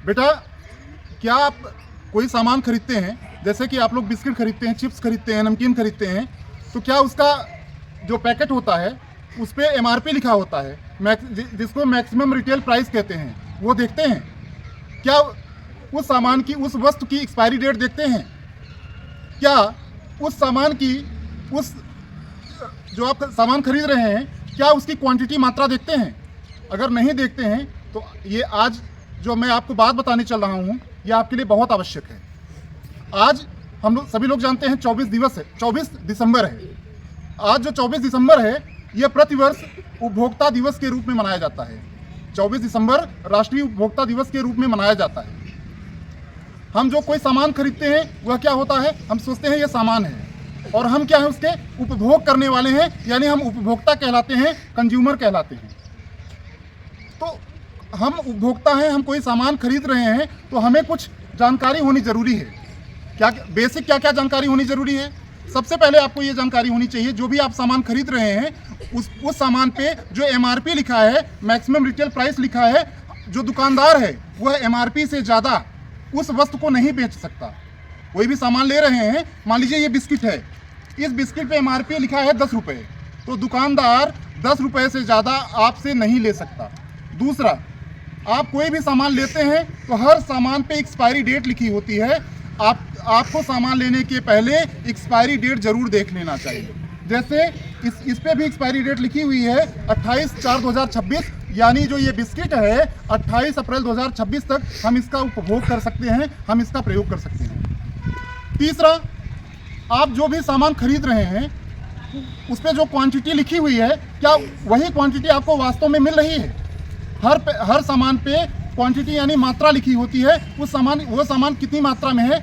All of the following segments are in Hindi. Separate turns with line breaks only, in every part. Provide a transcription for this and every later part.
बेटा, क्या आप कोई सामान खरीदते हैं, जैसे कि आप लोग बिस्किट खरीदते हैं, चिप्स खरीदते हैं, नमकीन खरीदते हैं, तो क्या उसका जो पैकेट होता है उस पर MRP लिखा होता है, जिसको मैक्सिमम रिटेल प्राइस कहते हैं, वो देखते हैं? क्या उस सामान की, उस वस्तु की एक्सपायरी डेट देखते हैं? क्या उस सामान की, उस जो आप सामान खरीद रहे हैं, क्या उसकी क्वांटिटी, मात्रा देखते हैं? अगर नहीं देखते हैं तो ये आज जो मैं आपको बात बताने चल रहा हूँ ये आपके लिए बहुत आवश्यक है। आज हम लोग सभी लोग जानते हैं 24 दिसंबर है। आज जो 24 दिसंबर है ये प्रतिवर्ष उपभोक्ता दिवस के रूप में मनाया जाता है। 24 दिसंबर राष्ट्रीय उपभोक्ता दिवस के रूप में मनाया जाता है। हम जो कोई सामान खरीदते हैं वह क्या होता है, हम सोचते हैं ये सामान है, और हम क्या है, उसके उपभोग करने वाले हैं, यानी हम उपभोक्ता कहलाते हैं, कंज्यूमर कहलाते हैं। तो हम उपभोक्ता हैं, हम कोई सामान खरीद रहे हैं तो हमें कुछ जानकारी होनी जरूरी है। क्या बेसिक क्या जानकारी होनी जरूरी है? सबसे पहले आपको ये जानकारी होनी चाहिए, जो भी आप सामान खरीद रहे हैं उस सामान पे जो MRP लिखा है, मैक्सिमम रिटेल प्राइस लिखा है, जो दुकानदार है वह MRP से ज़्यादा उस वस्तु को नहीं बेच सकता। कोई भी सामान ले रहे हैं, मान लीजिए ये बिस्किट है, इस बिस्किट पे MRP लिखा है 10 रुपये, तो दुकानदार 10 रुपये से ज़्यादा आपसे नहीं ले सकता। दूसरा, आप कोई भी सामान लेते हैं तो हर सामान पे एक्सपायरी डेट लिखी होती है। आपको सामान लेने के पहले एक्सपायरी डेट जरूर देख लेना चाहिए। जैसे इस पे भी एक्सपायरी डेट लिखी हुई है 28/4/2026, यानी जो ये बिस्किट है 28 अप्रैल 2026 तक हम इसका उपभोग कर सकते हैं, हम इसका प्रयोग कर सकते हैं। तीसरा, आप जो भी सामान खरीद रहे हैं उस पर जो क्वांटिटी लिखी हुई है, क्या वही क्वांटिटी आपको वास्तव में मिल रही है? हर सामान पे क्वांटिटी यानी मात्रा लिखी होती है, वो सामान कितनी मात्रा में है,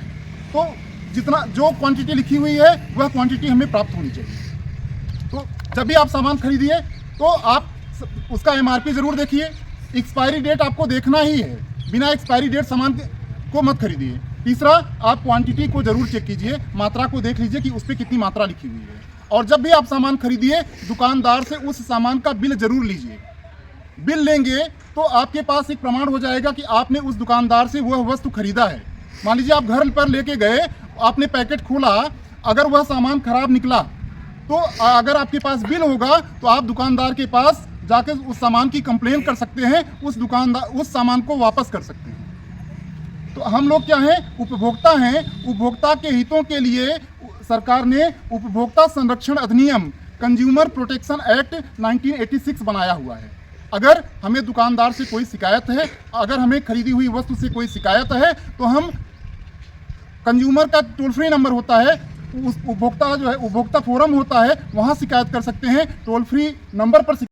तो जितना जो क्वांटिटी लिखी हुई है वह क्वांटिटी हमें प्राप्त होनी चाहिए। तो जब भी आप सामान खरीदिए तो आप उसका MRP जरूर देखिए। एक्सपायरी डेट आपको देखना ही है, बिना एक्सपायरी डेट सामान को मत खरीदिए। तीसरा, आप क्वांटिटी को जरूर चेक कीजिए, मात्रा को देख लीजिए कि उस पर कितनी मात्रा लिखी हुई है। और जब भी आप सामान खरीदिए दुकानदार से उस सामान का बिल जरूर लीजिए। बिल लेंगे तो आपके पास एक प्रमाण हो जाएगा कि आपने उस दुकानदार से वह वस्तु खरीदा है। मान लीजिए आप घर पर लेके गए, आपने पैकेट खोला, अगर वह सामान खराब निकला तो अगर आपके पास बिल होगा तो आप दुकानदार के पास जाकर उस सामान की कंप्लेन कर सकते हैं, उस सामान को वापस कर सकते हैं। तो हम लोग क्या हैं, उपभोक्ता हैं। उपभोक्ता के हितों के लिए सरकार ने उपभोक्ता संरक्षण अधिनियम, कंज्यूमर प्रोटेक्शन एक्ट 1986 बनाया हुआ है। अगर हमें दुकानदार से कोई शिकायत है, अगर हमें खरीदी हुई वस्तु से कोई शिकायत है, तो हम कंज्यूमर का टोल फ्री नंबर होता है, उस उपभोक्ता जो है उपभोक्ता फोरम होता है, वहाँ शिकायत कर सकते हैं। टोल फ्री नंबर पर